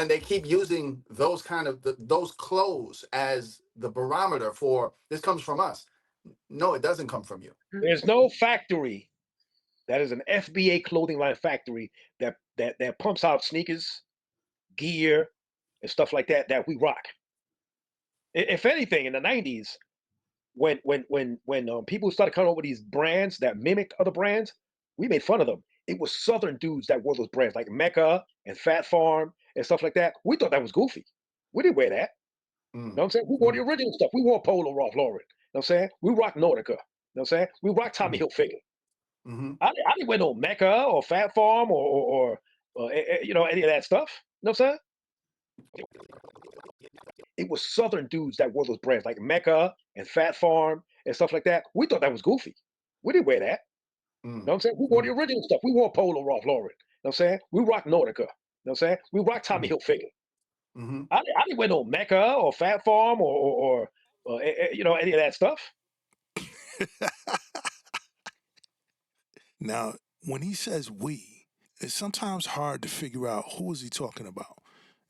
when they keep using those kind of those clothes as the barometer for this comes from us. No, it doesn't come from you. There's no factory that is an FBA clothing line factory that pumps out sneakers, gear, and stuff like that we rock. If anything, in the '90s, when people started coming up with these brands that mimic other brands, we made fun of them. It was Southern dudes that wore those brands like Mecca and Fat Farm and stuff like that. We thought that was goofy. We didn't wear that. You know what I'm saying? We wore the original stuff. We wore Polo, Ralph Lauren. You know what I'm saying? We rocked Nordica. You know what I'm saying? We rocked Tommy Hilfiger. I didn't wear no Mecca or Fat Farm or any of that stuff. You know what I'm saying? It was Southern dudes that wore those brands like Mecca and Fat Farm and stuff like that. We thought that was goofy. We didn't wear that. You know what I'm saying? We wore the original stuff. We wore Polo, Ralph Lauren. You know what I'm saying? We rocked Nordica. You know what I'm saying? We rocked Tommy Hilfiger. I didn't wear no Mecca or Fat Farm or any of that stuff. Now, when he says we, it's sometimes hard to figure out who is he talking about.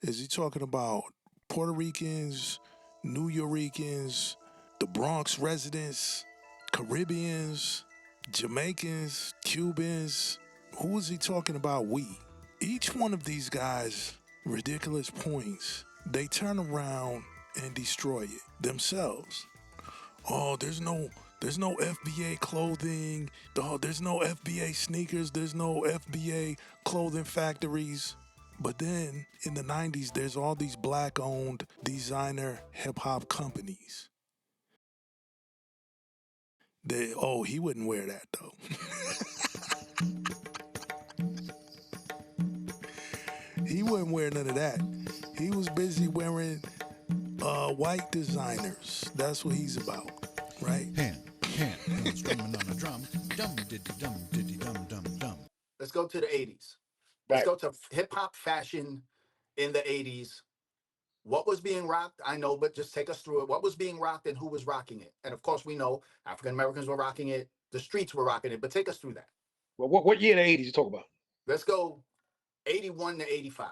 Is he talking about Puerto Ricans, New Yorkers, the Bronx residents, Caribbeans, Jamaicans, Cubans? Who is he talking about we? Each one of these guys' ridiculous points, they turn around and destroy it themselves. Oh, there's no FBA clothing. Oh, there's no FBA sneakers. There's no FBA clothing factories. But then in the 90s, there's all these black-owned designer hip-hop companies. He wouldn't wear that, though. He wouldn't wear none of that. He was busy wearing white designers. That's what he's about, right? Hand, strumming on the drum. Dum diddy dum diddy dum dum dum. Let's go to the 80s. Let's go to hip-hop fashion in the 80s. What was being rocked? I know, but just take us through it. What was being rocked and who was rocking it? And of course, we know African Americans were rocking it. The streets were rocking it. But take us through that. Well, what year in the 80s you talk about? Let's go 81 to 85.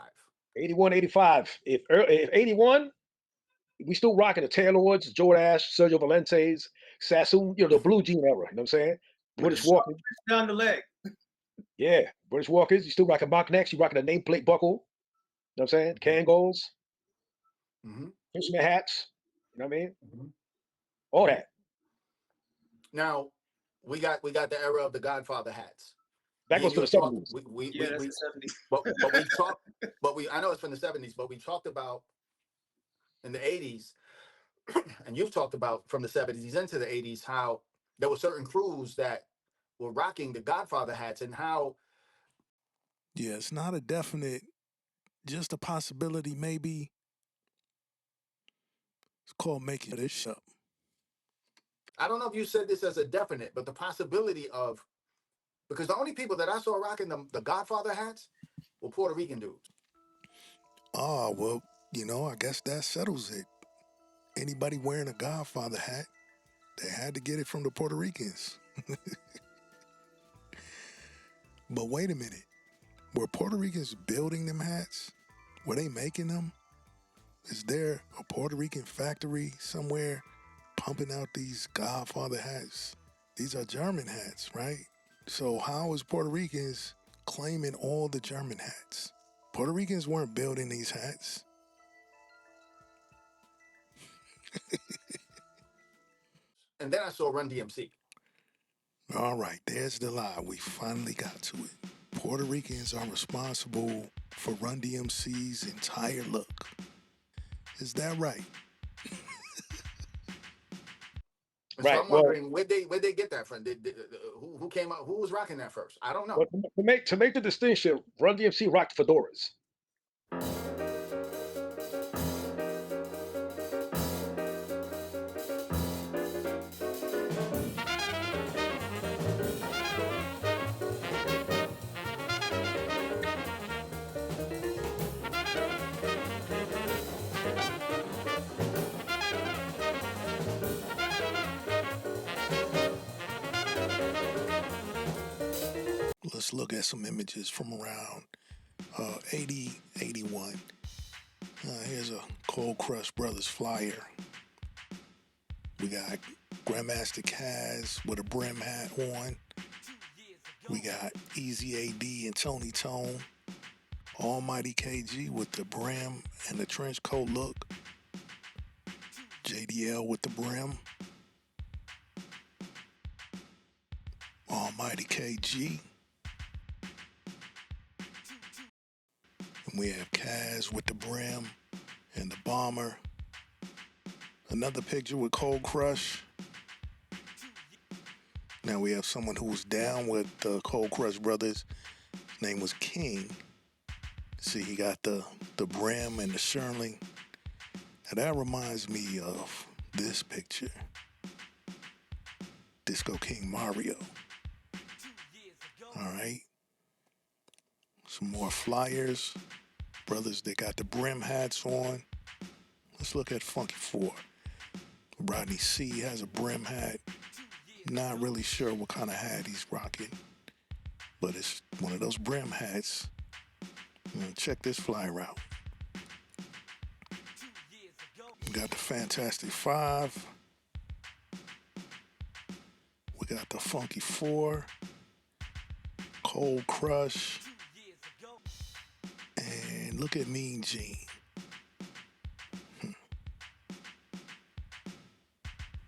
81, 85. If 81, we still rocking the Taylorwoods, Jordache, Sergio Valentes, Sassoon, the blue jean era. You know what I'm saying? British Walkers. Down the leg. Yeah, British Walkers. You still rocking mock necks. You rocking the nameplate buckle. You know what I'm saying? Kangol. Fisherman hats. You know what I mean? All that. Now, we got the era of the Godfather hats. That goes to the 70s. That's the 70s. But we talked, I know it's from the 70s, but we talked about in the 80s, and you've talked about from the 70s into the 80s, how there were certain crews that were rocking the Godfather hats and how. Yeah, it's not a definite, just a possibility, maybe. It's called making this up. I don't know if you said this as a definite, but the possibility of, because the only people that I saw rocking the Godfather hats were Puerto Rican dudes. Oh, well, I guess that settles it. Anybody wearing a Godfather hat, they had to get it from the Puerto Ricans. But wait a minute. Were Puerto Ricans building them hats? Were they making them? Is there a Puerto Rican factory somewhere pumping out these Godfather hats? These are German hats, right? So how is Puerto Ricans claiming all the German hats? Puerto Ricans weren't building these hats. And then I saw Run DMC. All right, there's the lie. We finally got to it. Puerto Ricans are responsible for Run DMC's entire look. Is that right? So I'm wondering where they get that from? Who came up? Who was rocking that first? I don't know. To make the distinction, Run DMC rocked fedoras. Let's look at some images from around 80, 81. Here's a Cold Crush Brothers flyer. We got Grandmaster Kaz with a brim hat on. We got Easy AD and Tony Tone. Almighty KG with the brim and the trench coat look. JDL with the brim. Almighty KG. And we have Kaz with the brim and the bomber. Another picture with Cold Crush. Now we have someone who was down with the Cold Crush Brothers. His name was King. See, he got the brim and the shirling. Now that reminds me of this picture. Disco King Mario. All right. Some more flyers. Brothers, they got the brim hats on. Let's look at Funky 4. Rodney C has a brim hat. Not really sure what kind of hat he's rocking, but it's one of those brim hats. Check this flyer out. We got the Fantastic Five. We got the Funky 4. Cold Crush. And look at Mean Gene.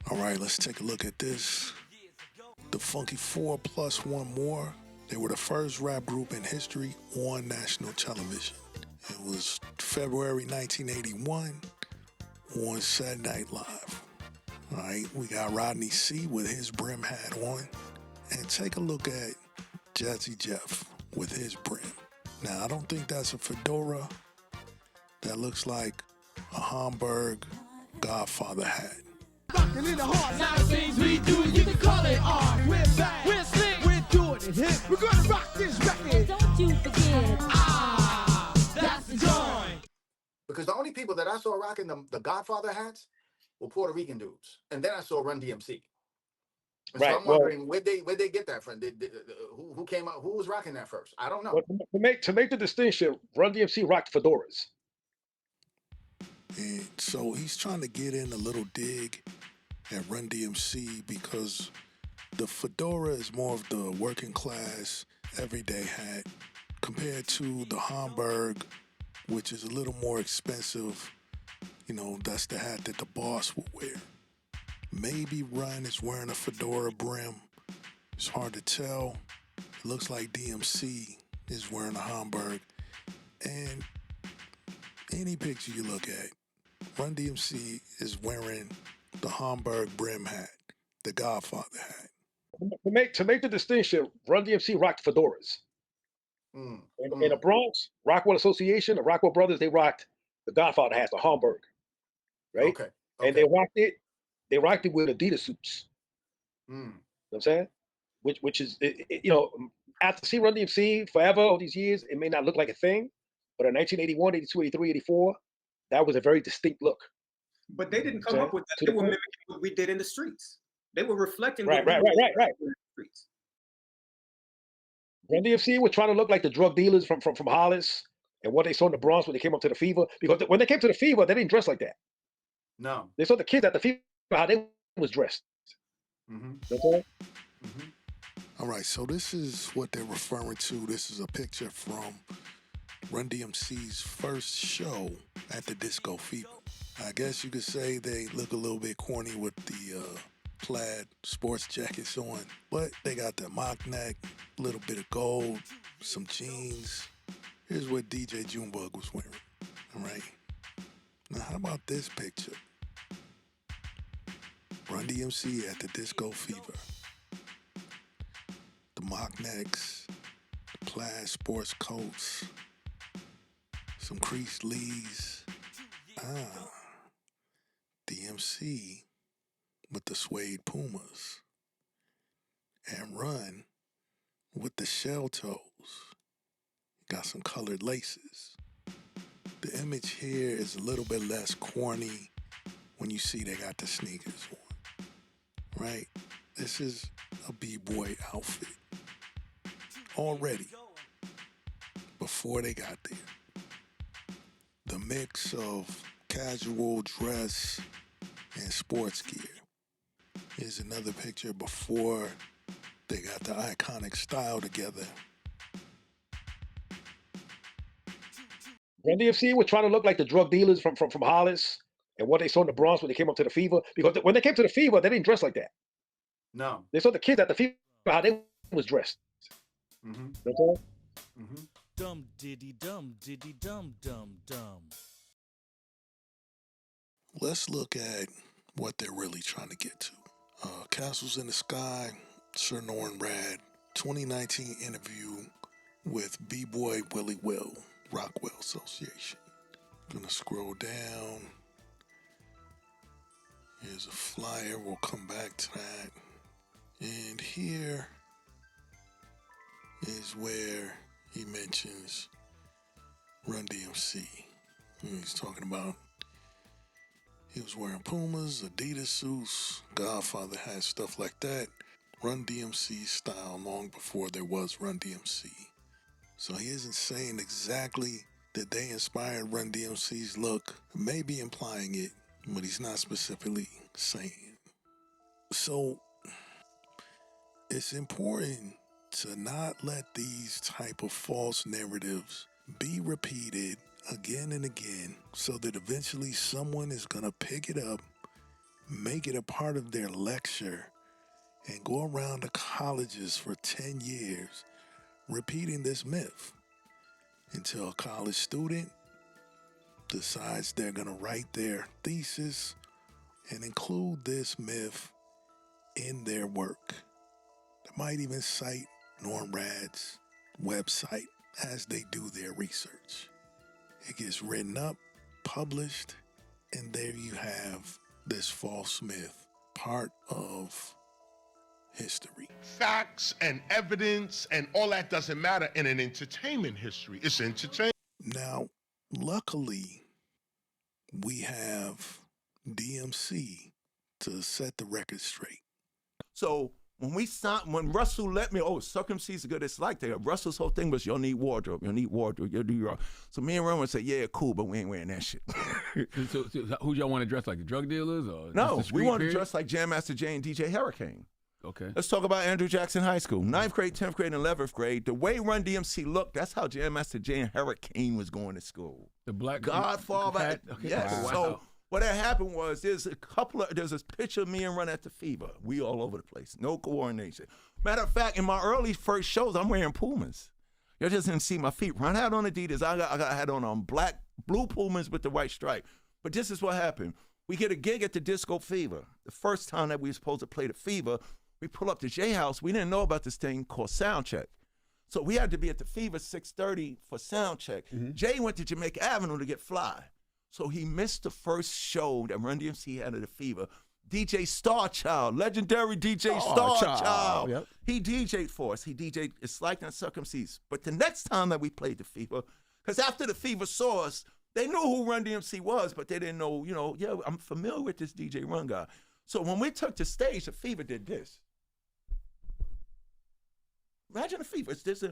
All right, let's take a look at this. The Funky 4 plus one more. They were the first rap group in history on national television. It was February 1981 on Saturday Night Live. All right, we got Rodney C with his brim hat on. And take a look at Jazzy Jeff with his brim. Now, I don't think that's a fedora. That looks like a Hamburg Godfather hat. Rockin' in the heart. Now things we do, you can call it art. We're back, we're slick, we're doing it hip. We're gonna rock this record. Don't you forget. That's the joint. Because the only people that I saw rocking the Godfather hats were Puerto Rican dudes, and then I saw Run DMC. And Right. So I'm wondering where'd they get that from? Who came out? Who was rocking that first? I don't know. Well, to make the distinction, Run DMC rocked fedoras. And so he's trying to get in a little dig at Run DMC because the fedora is more of the working class everyday hat compared to the Hamburg, which is a little more expensive. You know, that's the hat that the boss will wear. Maybe Run is wearing a fedora brim. It's hard to tell. It looks like DMC is wearing a Hamburg. And any picture you look at, Run DMC is wearing the Hamburg brim hat, the Godfather hat. To make the distinction, Run DMC rocked fedoras. In the Bronx, Rockwell Association, the Rockwell Brothers, they rocked the Godfather hats, the Hamburg, right? Okay. And they rocked it with Adidas suits. You know what I'm saying? Which is, you know, after seeing Run DMC forever, all these years, it may not look like a thing, but in 1981, 82, 83, 84, that was a very distinct look. But they didn't come up with that. They were mimicking what we did in the streets. They were reflecting right. in the streets. Run DMC was trying to look like the drug dealers from Hollis and what they saw in the Bronx when they came up to the Fever. Because when they came to the Fever, they didn't dress like that. No. They saw the kids at the Fever, how they was dressed. All right, so this is what they're referring to. This is a picture from Run DMC's first show at the Disco Fever. I guess you could say they look a little bit corny with the plaid sports jackets on, but they got the mock neck, a little bit of gold, some jeans. Here's what DJ Junebug was wearing. All right. Now, how about this picture? Run DMC at the Disco Fever. The mock necks, the plaid sports coats, some creased lees. DMC with the suede Pumas. And Run with the shell toes. Got some colored laces. The image here is a little bit less corny when you see they got the sneakers on. Right? This is a b-boy outfit. Already. Before they got there. The mix of casual dress and sports gear. Here's another picture before they got the iconic style together. Run DMC was trying to look like the drug dealers from Hollis and what they saw in the Bronx when they came up to the Fever. Because when they came to the Fever, they didn't dress like that. No. They saw the kids at the Fever, how they was dressed. Mm-hmm. You know? Mm-hmm. Dum diddy dum diddy dum dum dum. Let's look at what they're really trying to get to. Castles in the Sky, Sir Norman Rad, 2019 interview with B-Boy Willie Will, Rockwell Association. Gonna scroll down. Here's a flyer, we'll come back to that. And here is where he mentions Run DMC. He's talking about he was wearing Pumas, Adidas suits, Godfather had stuff like that. Run DMC style long before there was Run DMC. So he isn't saying exactly that they inspired Run DMC's look, maybe implying it, but he's not specifically saying. So it's important to not let these type of false narratives be repeated again and again so that eventually someone is going to pick it up, make it a part of their lecture, and go around the colleges for 10 years repeating this myth until a college student decides they're going to write their thesis and include this myth in their work. They might even cite Norm Rad's website as they do their research. It gets written up, published, and there you have this false myth, part of history. Facts and evidence and all that doesn't matter in an entertainment history. It's entertainment. Now, luckily, we have DMC to set the record straight. So when Russell let me, Succum C's good, it's like that. Russell's whole thing was, you'll need wardrobe, you'll do your. So me and Ron would say, yeah, cool, but we ain't wearing that shit. so who y'all want to dress like, the drug dealers? Or no, just the we want to period? dress like Jam Master Jay and DJ Hurricane. Okay. Let's talk about Andrew Jackson High School. 9th grade, 10th grade, and 11th grade. The way Run DMC looked, that's how Jam Master Jay and Hurricane was going to school. The black Godfather. Okay. Yes. Wow. So what had happened was there's a picture of me and Run at the Fever. We all over the place. No coordination. Matter of fact, in my early first shows, I'm wearing Pumas. You just didn't see my feet. Run had on Adidas. I had on blue Pumas with the white stripe. But this is what happened. We get a gig at the Disco Fever. The first time that we were supposed to play the Fever, we pull up to J House. We didn't know about this thing called sound check. So we had to be at the Fever 6:30 for sound check. Mm-hmm. Jay went to Jamaica Avenue to get fly. So he missed the first show that Run DMC had at the Fever. DJ Starchild, legendary DJ Starchild. Yep. He DJ'd for us. He DJ'd It's Like That Succum C's. But the next time that we played the Fever, because after the Fever saw us, they knew who Run DMC was, but they didn't know, I'm familiar with this DJ Run guy. So when we took the stage, the Fever did this. Imagine the Fever. It's this.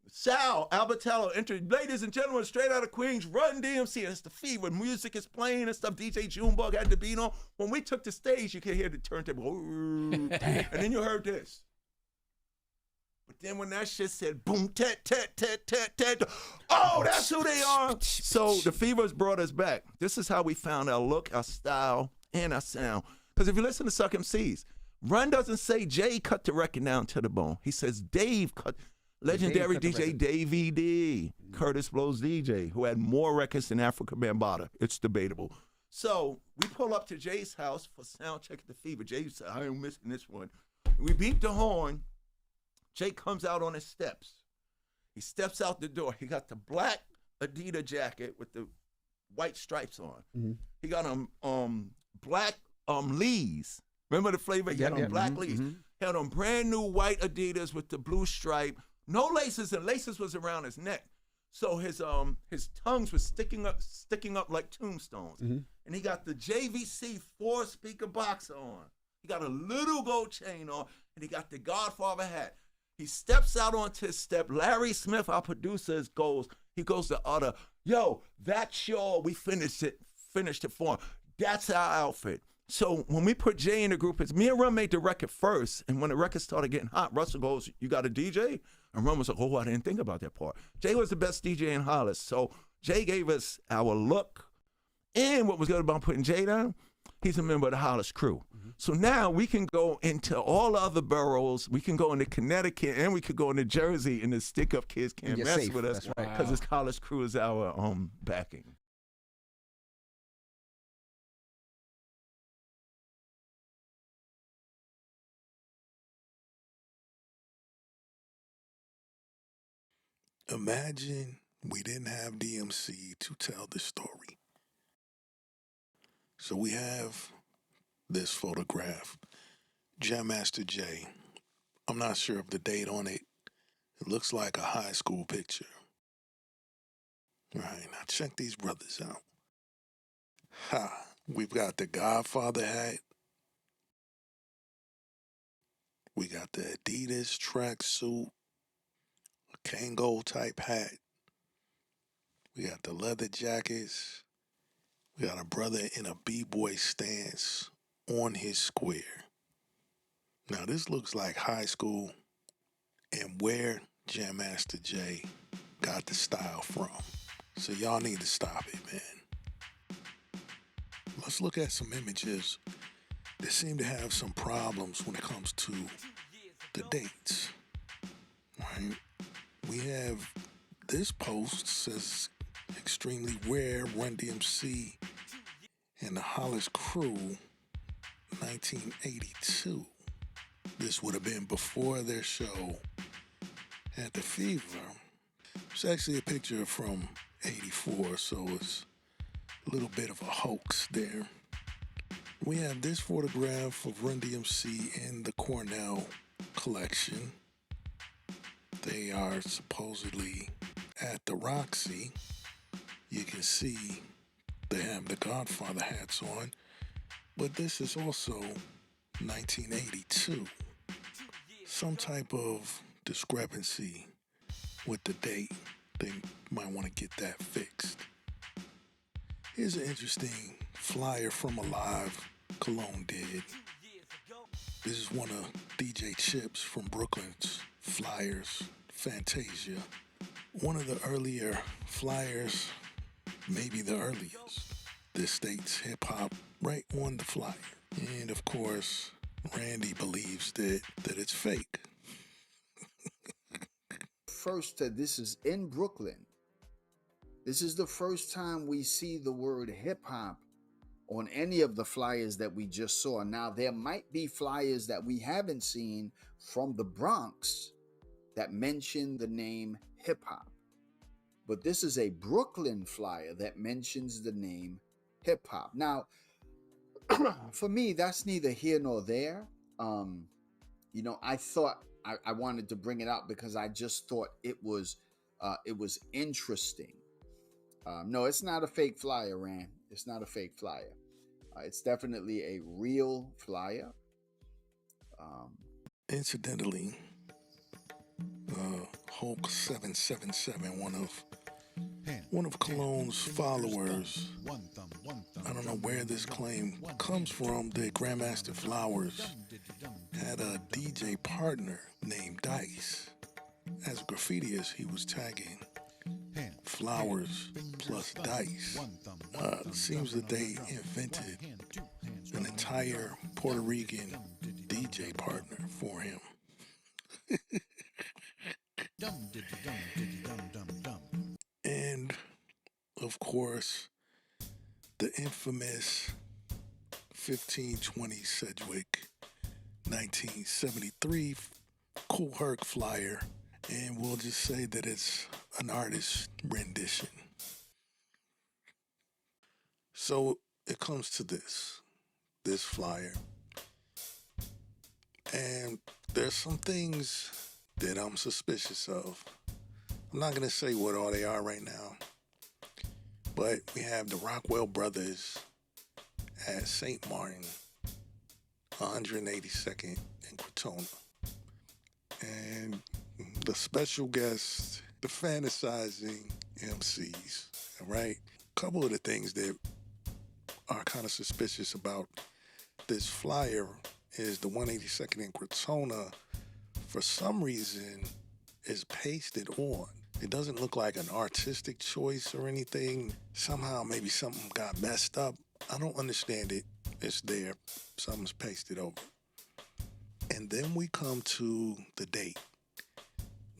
Sal Albertello entered, ladies and gentlemen, straight out of Queens, Run DMC. It's the Fever. Music is playing and stuff. DJ Junebug had the beat on. When we took the stage, you could hear the turntable. And then you heard this. But then when that shit said boom, tat, tat, tat, tat, tat, oh, that's who they are. So the Fevers brought us back. This is how we found our look, our style, and our sound. Because if you listen to Succum C's, Run doesn't say Jay cut the record down to the bone. He says Dave cut. Legendary DJ Davey D, Curtis Blow's DJ, who had more records than Africa Bambaataa. It's debatable. So we pull up to Jay's house for sound check at the Fever. Jay said, I ain't missing this one. We beat the horn. Jay comes out on his steps. He steps out the door. He got the black Adidas jacket with the white stripes on. Mm-hmm. He got black Lees. Remember the flavor? He had on black Lees. Mm-hmm. He had on brand new white Adidas with the blue stripe. No laces, and laces was around his neck. So his tongues was sticking up like tombstones. Mm-hmm. And he got the JVC 4-speaker boxer on. He got a little gold chain on, and he got the Godfather hat. He steps out onto his step. Larry Smith, our producer, he goes to utter, Yo, that shawl, we finished it for him. That's our outfit. So when we put Jay in the group, it's me and Run made the record first. And when the record started getting hot, Russell goes, "You got a DJ?" And Run was like, "Oh, I didn't think about that part." Jay was the best DJ in Hollis. So Jay gave us our look. And what was good about putting Jay down, he's a member of the Hollis crew. So now we can go into all the other boroughs. We can go into Connecticut and we could go into Jersey, and the stick-up kids can't you're mess safe. with us That's right. because this Hollis crew is our backing. Imagine we didn't have DMC to tell the story. So we have this photograph. Jam Master Jay. I'm not sure of the date on it. It looks like a high school picture. All right, now check these brothers out. Ha! We've got the Godfather hat. We got the Adidas tracksuit, a Kango type hat. We got the leather jackets. We got a brother in a b-boy stance on his square. Now this looks like high school and where Jam Master Jay got the style from. So y'all need to stop it, man. Let's look at some images that seem to have some problems when it comes to the dates. Right? We have this post says extremely rare Run DMC and the Hollis Crew 1982. This would have been before their show at the Fever. It's actually a picture from 84, so it's a little bit of a hoax there. We have this photograph of Run DMC in the Cornell collection. They are supposedly at the Roxy. You can see they have the Godfather hats on, but this is also 1982. Some type of discrepancy with the date. They might want to get that fixed. Here's an interesting flyer from Alive Cologne did. This is one of DJ Chips from Brooklyn's flyers, Fantasia. One of the earlier flyers, maybe the earliest. This states hip-hop right on the flyer. And of course, Randy believes that it's fake. First, this is in Brooklyn. This is the first time we see the word hip-hop on any of the flyers that we just saw. Now, there might be flyers that we haven't seen from the Bronx that mention the name hip-hop. But this is a Brooklyn flyer that mentions the name hip-hop. Now, for me, that's neither here nor there. I thought I wanted to bring it out because I just thought it was interesting. No, it's not a fake flyer, Rand. It's not a fake flyer. It's definitely a real flyer. Incidentally, Hulk 777, one of Cologne's followers, I don't know where this claim comes from, that Grandmaster Flowers had a DJ partner named Dice. As a graffitiist, he was tagging Flowers plus Dice. Seems that they invented an entire Puerto Rican DJ partner for him. And, of course, the infamous 1520 Sedgwick 1973 Cool Herc flyer, and we'll just say that it's an artist's rendition. So it comes to this flyer, and there's some things that I'm suspicious of. I'm not going to say what all they are right now, but we have the Rockwell Brothers at St. Martin, 182nd and Crotona. And the special guest, the fantasizing MCs, All right. A couple of the things that are kind of suspicious about this flyer is the 182nd in Crotona, for some reason, is pasted on. It doesn't look like an artistic choice or anything. Somehow maybe something got messed up. I don't understand it. It's there. Something's pasted over. And then we come to the date,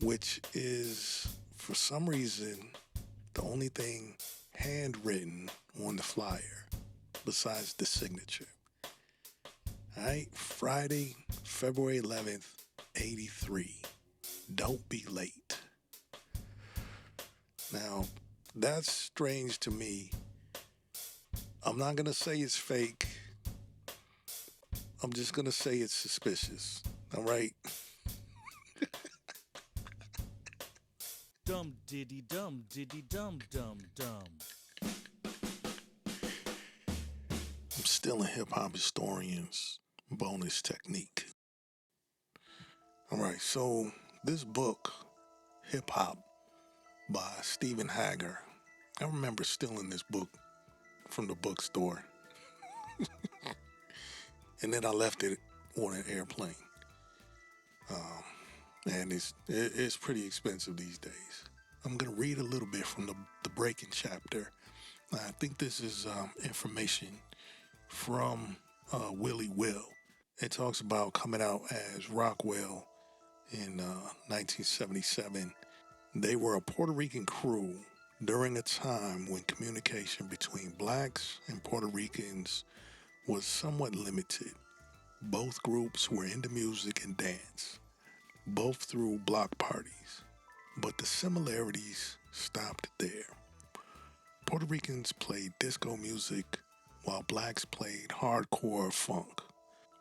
which is, for some reason, the only thing handwritten on the flyer besides the signature. All right, Friday, February 11th, 83. Don't be late. Now, that's strange to me. I'm not going to say it's fake. I'm just going to say it's suspicious. All right? Dum diddy dum diddy dum dum dum. I'm still a hip-hop historian's bonus technique. All right, so this book, Hip Hop, by Stephen Hager. I remember stealing this book from the bookstore. And then I left it on an airplane. And it's pretty expensive these days. I'm going to read a little bit from the breaking chapter. I think this is information from Willie Will. It talks about coming out as Rockwell in 1977. They were a Puerto Rican crew during a time when communication between blacks and Puerto Ricans was somewhat limited. Both groups were into music and dance, both through block parties, but the similarities stopped there. Puerto Ricans played disco music while blacks played hardcore funk.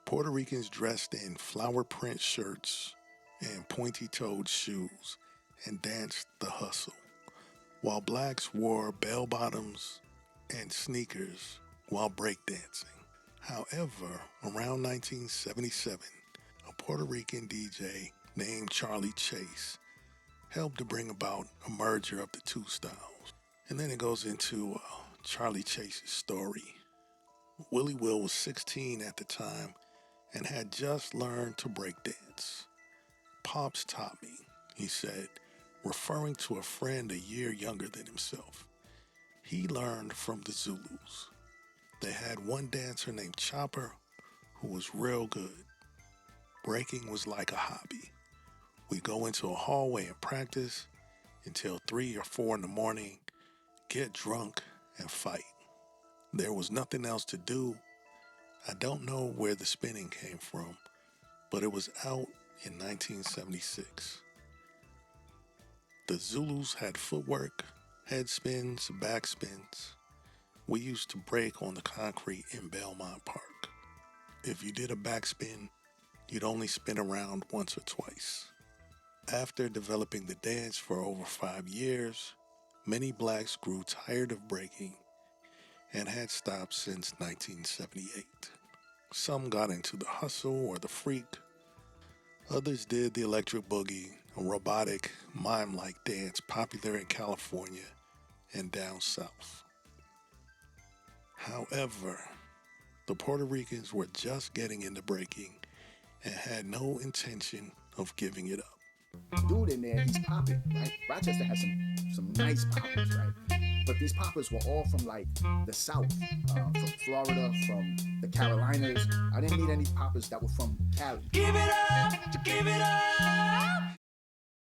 Puerto Ricans dressed in flower print shirts and pointy-toed shoes and danced the hustle, while blacks wore bell-bottoms and sneakers while breakdancing. However, around 1977, a Puerto Rican DJ named Charlie Chase helped to bring about a merger of the two styles. And then it goes into Charlie Chase's story. Willie Will was 16 at the time and had just learned to breakdance. Pops taught me, he said, referring to a friend a year younger than himself. He learned from the Zulus. They had one dancer named Chopper who was real good. Breaking was like a hobby. We'd go into a hallway and practice until 3 or 4 in the morning, get drunk, and fight. There was nothing else to do. I don't know where the spinning came from, but it was out in 1976. The Zulus had footwork, head spins, back spins. We used to break on the concrete in Belmont Park. If you did a backspin, you'd only spin around once or twice. After developing the dance for over 5 years, many blacks grew tired of breaking and had stopped since 1978. Some got into the hustle or the freak. Others did the electric boogie, a robotic, mime-like dance popular in California and down south. However, the Puerto Ricans were just getting into breaking and had no intention of giving it up. Dude in there, he's popping, right? Rochester has some nice poppers, right? But these poppers were all from like the South, from Florida, from the Carolinas. I didn't need any poppers that were from Cali. Give it up, give it up.